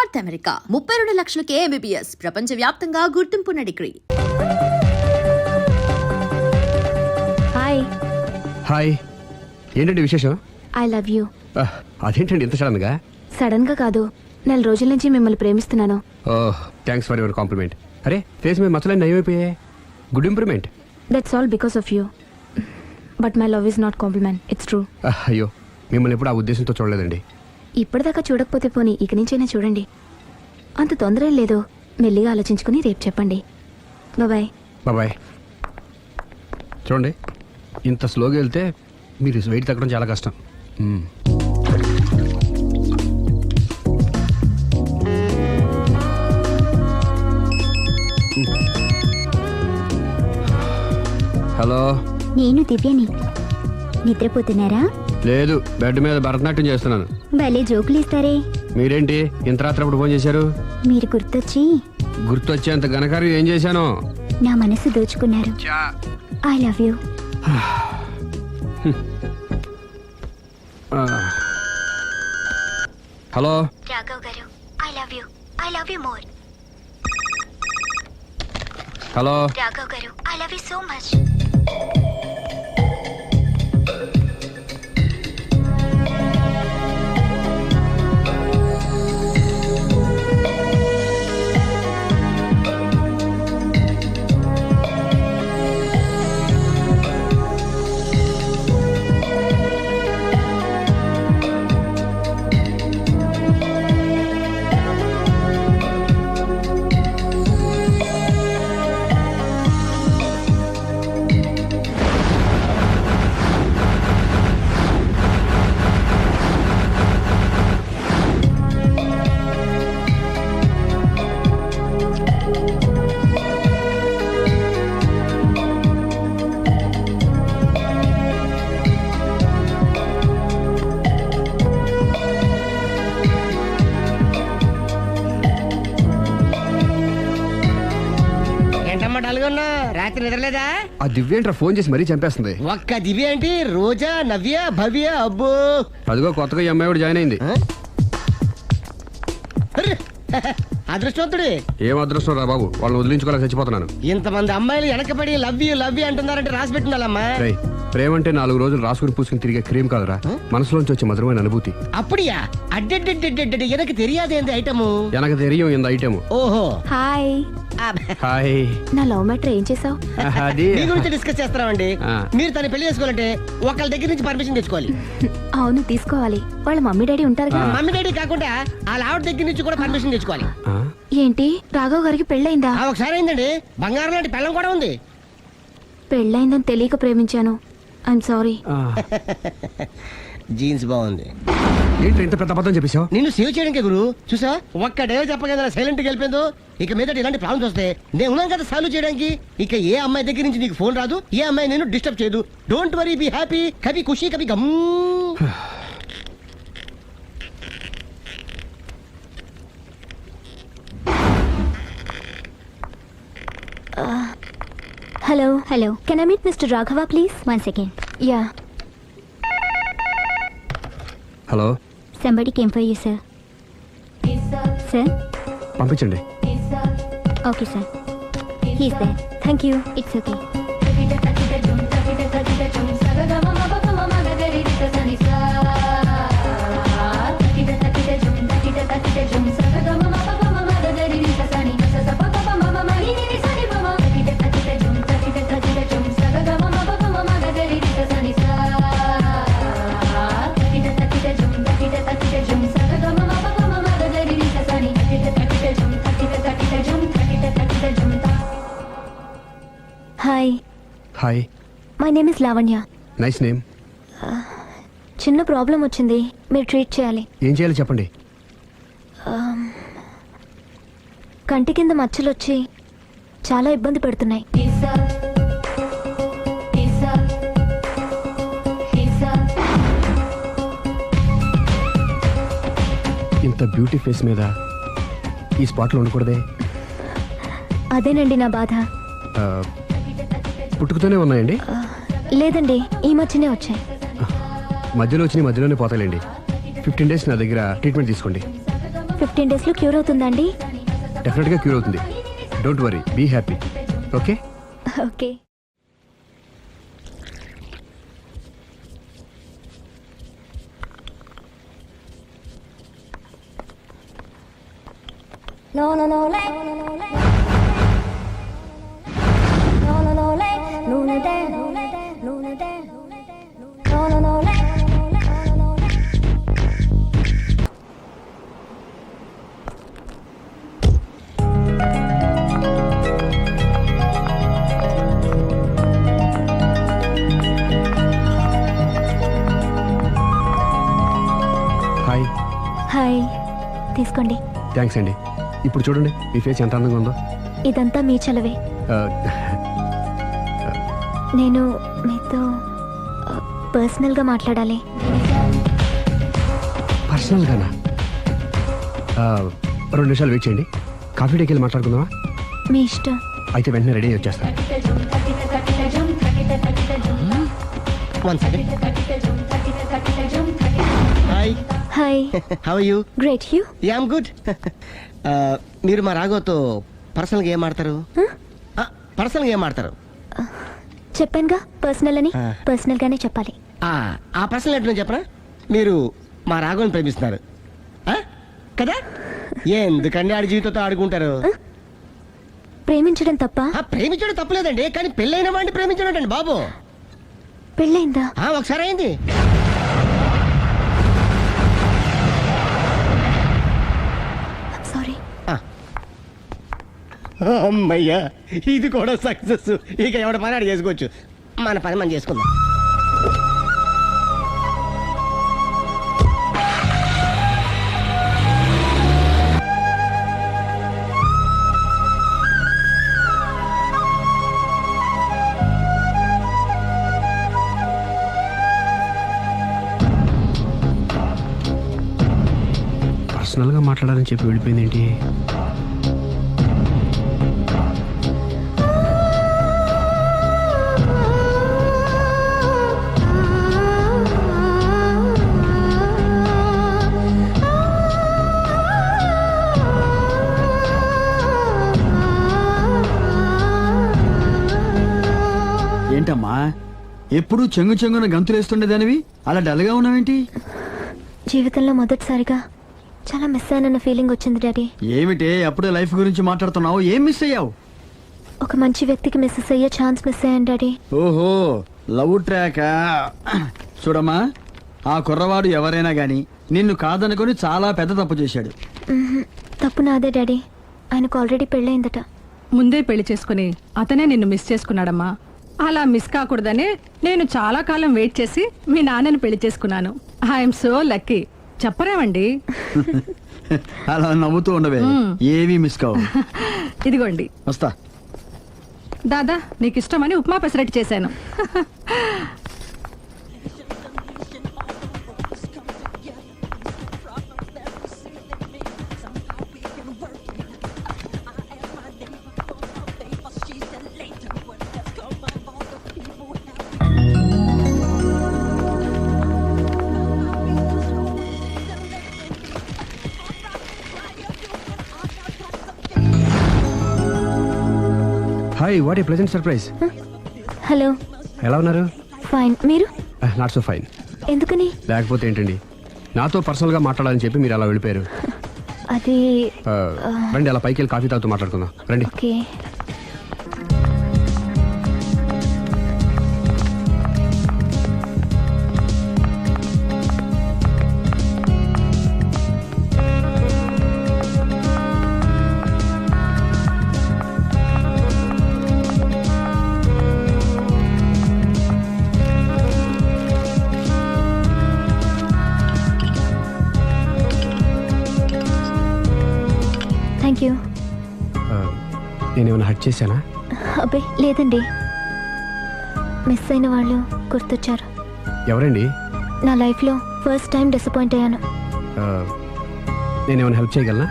North America 32 లక్షలకే MBBS ప్రపంచవ్యాప్తంగా గుర్తింపున్న degree. Hi. Hi, ఏంటండి విశేషం? I love you. అదేంటండి ఇంత సడన్ గా? సడన్ గా కాదు, నెల రోజుల నుంచి మిమ్మల్ని ప్రేమిస్తున్నాను. Oh, thanks for your compliment. అరే, ఫేస్ మీద మచ్చలన్నీ నయమైపోయాయి. Good improvement. That's all because of you. But my love is not compliment, it's true. అయ్యో, మిమ్మల్ని ఎప్పుడు ఆ ఉద్దేశంతో చూడలేదండి. ఇప్పటిదాకా చూడకపోతే పోనీ ఇక నుంచైనా చూడండి. అంత తొందర ఏం లేదు, మెల్లిగా ఆలోచించుకుని రేపు చెప్పండి. బాయ్. బాయ్. చూడండి, ఇంత స్లోగా వెళ్తే మీరు వెయిట్ తగ్గడం చాలా కష్టం. హలో, నేను దివ్యని. నిద్రపోతున్నారా? లేదు, బెడ్ మీద భరతనాట్యం చేస్తున్నాను. భలే జోకులు ఇస్తారే. మీరేంటి ఇంత రాత్రి అప్పుడు ఫోన్ చేశారు? మీరు గుర్తొచ్చి గుర్తొచ్చేంత ఘనకార్యం ఏం చేశాను? నా మనసు దోచుకున్నారు. I love you. Hello Raghav garu, I love you. I love you more. Hello Raghav garu, I love you so much. రాత్రి నిద్రలేదా? ఆ దివ్యేంట్రా ఫోన్ చేసి మరీ చంపేస్తుంది. ఒక్క దివ్య ఏంటి, రోజా, నవ్య, భవ్య, అబ్బో. అదిగో కొత్తగా ఈ అమ్మాయి కూడా జాయిన్ అయింది. అదృష్టవంతుడి. ఏం అదృష్టం రా బాబు, వాళ్ళని వదిలించుకోలేక చచ్చిపోతున్నాను. ఇంతమంది అమ్మాయిలు వెనకబడి లవ్ యూ అంటున్నారంటే రాసి పెట్టిండాలమ్మా. ప్రేమ అంటే 4 రోజులు రాసుకుని పూసుకుని తిరిగే క్రీమ్ కాదురా, మనసులోంచి వచ్చే మధురమైన అనుభూతి. అప్పుడియా? అడ్డెడ్డెడ్డెడ్డెడ్ ఎనకు తెలియదేంది ఐటము. ఎనకు తెలియం ఇంత ఐటమ్. ఓహో, హాయ్. హాయ్. నా లవ్ మ్యాటర్ ఏం చేసావు? అది మీ గురించి డిస్కస్ చేస్తామండి. మీరు తన పెళ్లి చేసుకోవాలంటే ఒకళ్ళ దగ్గర నుంచి పర్మిషన్ తెచ్చుకోవాలి. అవును, తీసుకోవాలి. వాళ్ళ మమ్మీ డాడీ ఉంటారు కదా. మమ్మీ డాడీ కాకుండా వాళ్ళ ఆవిడ దగ్గర నుంచి కూడా పర్మిషన్ తెచ్చుకోవాలి. ఏంటి, రాఘవ్ గారికి పెళ్ళైందా? ఒకసారి అయిందండి. బంగారం లాంటి పెళ్ళం కూడా ఉంది. పెళ్ళైందని తెలియక ప్రేమించాను. I'm sorry. జీన్స్ బాగుంది. ఏంటి ఇంత పెద్ద అబద్ధం చెప్పేశావు? నిన్ను సేవ్ చేయడానికి గురు చూసా, ఒక్క డే చెప్పగల సైలెంట్ గా వెళ్ళిపోయిందో. ఇక మీద ఇలాంటి ప్రాబ్లమ్స్ వస్తే నేను ఉన్నాను కదా సాల్వ్ చేయడానికి. ఇక ఏ అమ్మాయి దగ్గర నుంచి నీకు ఫోన్ రాదు, ఏ అమ్మాయి నేను డిస్టర్బ్ చేయదు. Don't worry, be happy. Kabhi Khushi Kabhi Gham. Hello. Hello, can I meet mister Raghava please? 1 second. Yeah. Hello, Somebody came for you, sir. Sir? పంపించండి. Okay, sir. He's there. Thank you. It's okay. Hi. Hi. My name is Lavanya. Nice name. చిన్న problem వచ్చింది, మీరు treat చేయాలి. ఏం చేయాలో చెప్పండి. కంటి కింద మచ్చలు వచ్చి చాలా ఇబ్బంది పెడుతున్నాయి. ఇంత బ్యూటీ ఫేస్ మీద ఈ స్పాట్లో ఉండకూడదే. అదేనండి నా బాధ. పుట్టుకతోనే ఉన్నాయండి? లేదండి, ఈ మధ్యనే వచ్చాయి. మధ్యలో వచ్చిన మధ్యలోనే పోతాయండి. 15 days నా దగ్గర ట్రీట్మెంట్ తీసుకోండి. 15 డేస్లో క్యూర్ అవుతుందండి? డెఫినెట్గా క్యూర్ అవుతుంది. Don't worry, be happy. Okay. Okay. No, no, no, lay. No, no, no, lay. Luna day, Luna day, Luna day. No, no, no, lay. Hi. Hi, తీసుకోండి. థ్యాంక్స్ అండి. ఇప్పుడు చూడండి మీ ఫేస్ ఎంత అందంగా ఉందో. ఇదంతా మీ చలవే. నేను మీతో పర్సనల్గా మాట్లాడాలి. పర్సనల్గానా? 2 నిమిషాలు వెయిట్ చేయండి. కాఫీ డేకి వెళ్ళి మాట్లాడుకుందామా? మీ ఇష్టం. అయితే వెంటనే రెడీ వచ్చేస్తాను. 1 second. Hi. Hi. How are you? Great. You? Yeah, I'm good. మీరు మా రాఘవతో పర్సనల్గా ఏం ఆడతారు? పర్సనల్గా ఏం ఆడతారు? చెప్పానుగా పర్సనల్ అని. పర్సనల్గానే చెప్పాలి. ఆ పర్సనల్ ఏంటో చెప్పరా? మీరు మా రాఘవని ప్రేమిస్తున్నారు కదా? ఎందుకండి ఆడి జీవితంతో ఆడుకుంటారు? ప్రేమించడం తప్ప? ప్రేమించడం తప్పలేదండి, కానీ పెళ్ళైన వాడిని ప్రేమించడం అండి బాబు. పెళ్ళైందా? ఒకసారి అయింది. సారీ. అమ్మయ్యా, ఇది కూడా సక్సెస్. ఇక ఎవడ పని ఆడు చేసుకోవచ్చు, మన పని మనం చేసుకుందాం. పర్సనల్గా మాట్లాడాలని చెప్పి వెళ్ళిపోయింది ఏంటి? ఏంటమ్మా ఎప్పుడు చెంగు చెంగున గంతులేస్తుండేదానివి అలా డల్గా ఉన్నావేంటి? జీవితంలో మొదటిసారిగా చాలా మిస్ అయిన ఫీలింగ్ వచ్చింది డాడీ. ఏమిటే అప్పుడే లైఫ్ గురించి మాట్లాడుతున్నావు? ఏం మిస్ అయ్యావు? ఒక మంచి వ్యక్తికి మిస్ అయ్యే ఛాన్స్ మిస్ అయ్యాను డాడీ. ఓహో, లవ్ ట్రాక్. చూడమ్మా, ఆ కుర్రవాడు ఎవరైనా గాని నిన్ను కాదనుకొని చాలా పెద్ద తప్పు చేశాడు. తప్పు నాదే డాడీ. ఆయనకు ఆల్రెడీ పెళ్ళయిందట. ముందే పెళ్లి చేసుకుని అతనే నిన్ను మిస్ చేసుకున్నాడమ్మా. అలా మిస్ కాకూడదనే నేను చాలా కాలం వెయిట్ చేసి మీ నాన్నని పెళ్లి చేసుకున్నాను. I'm so lucky. చెప్పరేమండి? అలా నవ్వుతూ ఉండవే, ఏమీ మిస్ కావు. ఇదిగోండి. వస్తా. దాదా, నీకు ఇష్టమని ఉప్మా పెసరట్టు చేశాను. Hi, what a pleasant surprise. Hello. ఎలా ఉన్నారు? ఫైన్. మీరు? Not so fine. ఎందుకని? లేకపోతే ఏంటండి, నాతో పర్సనల్గా మాట్లాడాలని చెప్పి మీరు అలా వెళ్ళిపోయారు. అది రండి, అలా పైకి వెళ్ళి కాఫీ తాగుతూ మాట్లాడుకుందాం. రండి. ఓకే. Thank you. నేనేమైనా హర్ట్ చేశానా? అబ్బే లేదండి, మిస్ అయిన వాళ్ళు గుర్తొచ్చారు. ఎవరండి? నా లైఫ్లో ఫస్ట్ టైం డిసప్పాయింట్ అయ్యాను. నేనేమైనా హెల్ప్ చేయగలనా?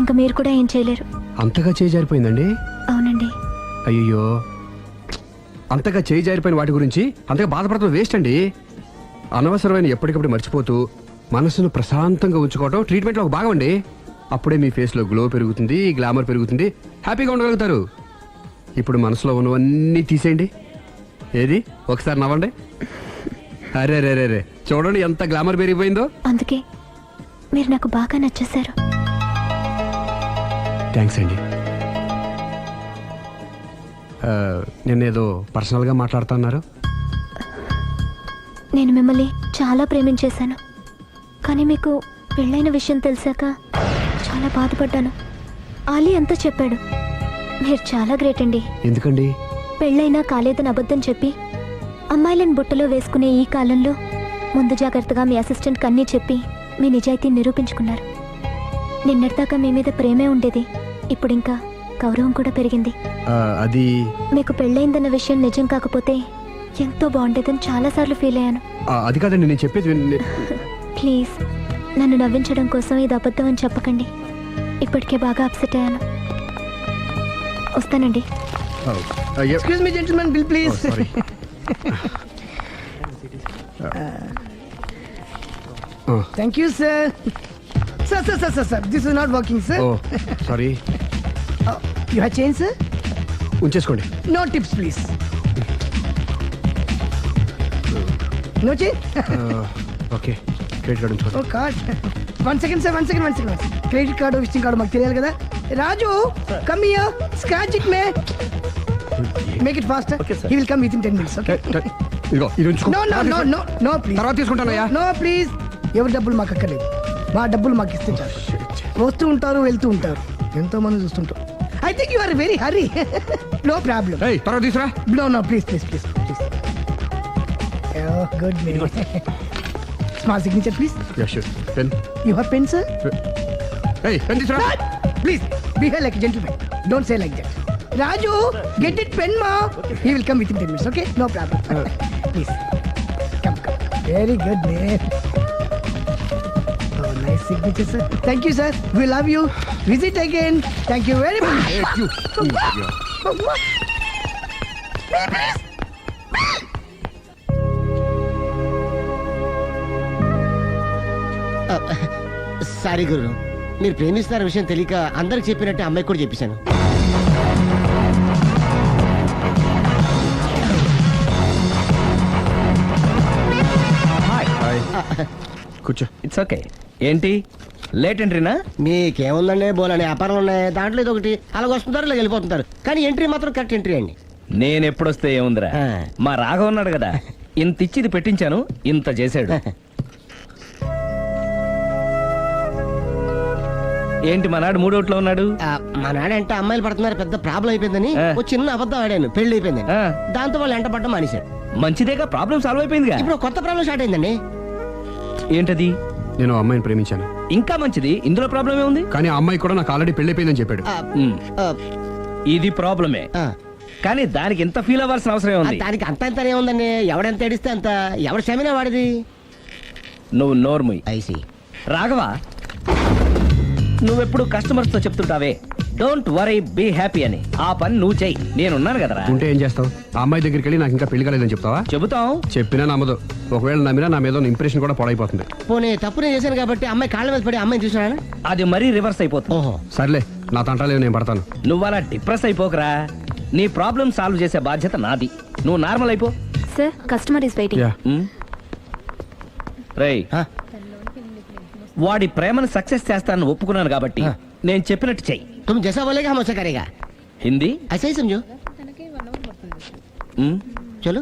ఇంకా మీరు కూడా ఏం చేయలేరు. అంతగా చేయి జారిపోయిందండి? అవునండి. అయ్యో, అంతగా చేయి జారిపోయిన వాటి గురించి అంతగా బాధపడటం వేస్ట్ అండి. అనవసరమైన ఎప్పటికప్పుడు మర్చిపోతూ మనసును ప్రశాంతంగా ఉంచుకోవటం ట్రీట్మెంట్లో ఒక భాగం అండి. అప్పుడే మీ ఫేస్లో గ్లో పెరుగుతుంది, గ్లామర్ పెరుగుతుంది, హ్యాపీగా ఉండగలుగుతారు. ఇప్పుడు మనసులో ఉన్నవన్నీ తీసేయండి. ఏది ఒకసారి నవ్వండి. అరే రే రే రే, చూడండి ఎంత గ్లామర్ పెరిగిపోయిందో. అందుకే మీరు నాకు బాగా నచ్చేశారు. థ్యాంక్స్ అండి. నేనేదో పర్సనల్గా మాట్లాడుతున్నారు. నేను మిమ్మల్ని చాలా ప్రేమించేశాను, కానీ మీకు పెళ్ళైన విషయం తెలిసాక చాలా బాధపడ్డాను. ఆలీ అంతా చెప్పాడు. మీరు చాలా గ్రేట్ అండి. ఎందుకండి? పెళ్ళైనా కాలేదని అబద్ధం చెప్పి అమ్మాయిలను బుట్టలో వేసుకునే ఈ కాలంలో ముందు జాగ్రత్తగా మీ అసిస్టెంట్కి అన్నీ చెప్పి మీ నిజాయితీ నిరూపించుకున్నారు. నిన్నటిదాకా మీ మీద ప్రేమే ఉండేది, ఇప్పుడు ఇంకా గౌరవం కూడా పెరిగింది. అది మీకు పెళ్ళైందన్న విషయం నిజం కాకపోతే ఎంతో బాగుండేదని చాలాసార్లు ఫీల్ అయ్యాను. అది కాదండి నేను చెప్పేది ప్లీజ్ నన్ను నవ్వించడం కోసం ఇది అబద్ధం అని చెప్పకండి. ఇప్పటికే బాగా అప్సెట్ అయ్యాను. వస్తానండి. Excuse me gentlemen, bill please. Thank you sir. Sir this is not working sir. Sorry. You have change sir? ఉంచేసుకోండి. No tips please. No change. Okay, credit card ఉంచుకోండి. Oh card. One second sir, one second. Credit card visiting card మాకు తెలియాలి కదా. Raju come here, scratch it may, make it faster. He will come with in 10 minutes. Okay. ఇదిగో ఇది ఉంచుకో. No please. తర్వాత తీసుకుంటానయ్యా. No please. ఎవరి డబ్బులు మాకు అక్కర్లేదు, మా డబ్బులు మాకు ఇస్తే చాలు. వస్తూ ఉంటారు, వెళ్తూ ఉంటారు, ఎంతో మంది చూస్తుంటారు. I think you are very hurry. No problem. ఏయ్, తర్వాత తీసురా. No please. Good may. Small signature please. Yeah sure. Pen. You have pen sir? ఏయ్, పెన్ తీసురా. Please, behave like a gentleman. Don't say like that. Raju, get it pen, ma. He will come within 10 minutes, okay? No problem. Please. Come. Very good, man. Oh, nice signature, sir. Thank you, sir. We love you. Visit again. Thank you very much. Thank you. Sorry గురు, మీరు ప్రేమిస్తున్న విషయం తెలియక అందరికి చెప్పినట్టే అమ్మాయికి కూడా చెప్పేశాను. కూర్చో. It's okay. ఏంటి లేట్ ఎంట్రీనా? మీకేముందండి, బోలని వ్యాపారాలు ఉన్నాయి, దాంట్లో ఇది ఒకటి అలాగ వస్తుంటారు, ఇలా వెళ్ళిపోతుంటారు, కానీ ఎంట్రీ మాత్రం కరెక్ట్ ఎంట్రీ అండి. నేను ఎప్పుడొస్తే ఏముందిరా, మా రాఘవ ఉన్నాడు కదా, ఇంత ఇచ్చిది పెట్టించాను, ఇంత చేశాడు. ఏంటి మనాడు మూడోట్లో ఉన్నాడు? మా నాడంటే అమ్మాయిలు పడుతున్నారు, పెద్ద ప్రాబ్లం అయిపోయిందని ఒక చిన్న అబద్ధం ఆడాను, పెళ్లి అయిపోయింది. దాంతో వాళ్ళు ఎంట పడడం మానేశాడు. మంచిదేగా, ప్రాబ్లం సాల్వ్ అయిపోయిందిగా. ఇప్పుడు కొత్త ప్రాబ్లం స్టార్ట్ అయిందండి. ఏంటది? నేను ఆ అమ్మాయిని ప్రేమించాను. ఇంకా మంచిది, ఇందులో ప్రాబ్లం ఏముంది? కానీ ఆ అమ్మాయి కూడా నాకు ఆల్రెడీ పెళ్ళైపోయిందని చెప్పాడు. ఇది ప్రాబ్లమే, కానీ దానికి ఎంత ఫీల్ అవ్వాల్సిన అవసరం ఉంది? దానికి అంత ఎంత ఏముందండి, ఎవడెంత ఏడిస్తే అంత, ఎవడ క్షమినా వాడిది. నువ్వు నోర్ముయ్. ఐసి రాఘవ, నువ్వెప్పుడు కస్టమర్స్ తో చెప్తుంటావే డోంట్ వరీ బీ హ్యాపీ అని, ఆ పని నువ్వు చెయ్యి, నేనున్నాను కదరా. ఉంటే ఏం చేస్తావు? ఆ అమ్మాయి దగ్గరికి వెళ్ళి నాకు ఇంకా పెళ్లి కాలేదని చెప్తావా? చెబుతాం. చెప్పినా నమ్మదు. ఒకవేళ నమ్మినా నా మీద ఇంప్రెషన్ కూడా పాడైపోతుంది. పోనీ తప్పు నేను చేశాను కాబట్టి అమ్మాయి కాళ్ళ మీద పడి అమ్మాయిని చూసినా అది మరీ రివర్స్ అయిపోతుంది. ఓహో సర్లే, నా తంటాలేవు, నేను పడతాను. నువ్వు అలా డిప్రెస్ అయిపోకరా, నీ ప్రాబ్లం సాల్వ్ చేసే బాధ్యత నాది. నువ్వు నార్మల్ అయిపో. Sir, customer is waiting. Yeah. రేయ్, వాడి ప్రేమను సక్సెస్ చేస్తానని ఒప్పుకున్నాను కాబట్టి నేను చెప్పినట్టు చెయ్యి. तुम जैसा बोलेगा हम वैसा करेगा. హిందీ ऐसा ही समझो. మ్? चलो